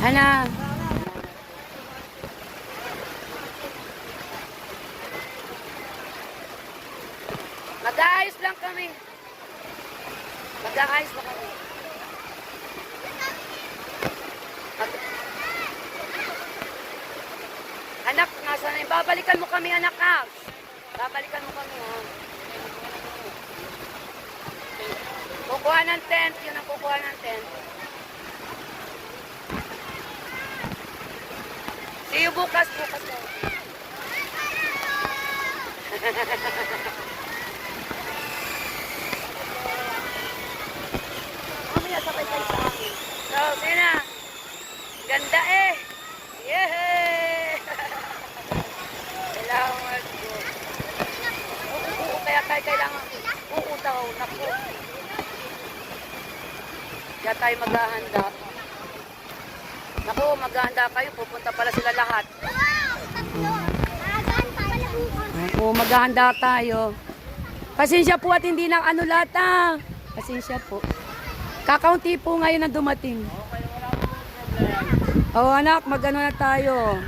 Ana. Mag-aayos lang kami. Mag-aayos lang kami. Anak, nasa na yun? Babalikan mo kami, anak ha. Babalikan mo kami, ha. Kukuha ng tent. Yun ang kukuha ng tent. See you bukas. Bukas na. Mamaya sabay tayo sa akin. So, sina. Ganda eh. Yehey! Salamat po. Oo, kaya tayo kailangan. Oo, tao. Naku. Kaya tayo maghahanda. Naku, maghahanda kayo. Pupunta pala sila lahat. Oo, maghahanda tayo. Pasensya po at hindi lang ano lahat ah. Pasensya po. Kakaunti po ngayon na dumating. Oo anak, mag-ano na tayo.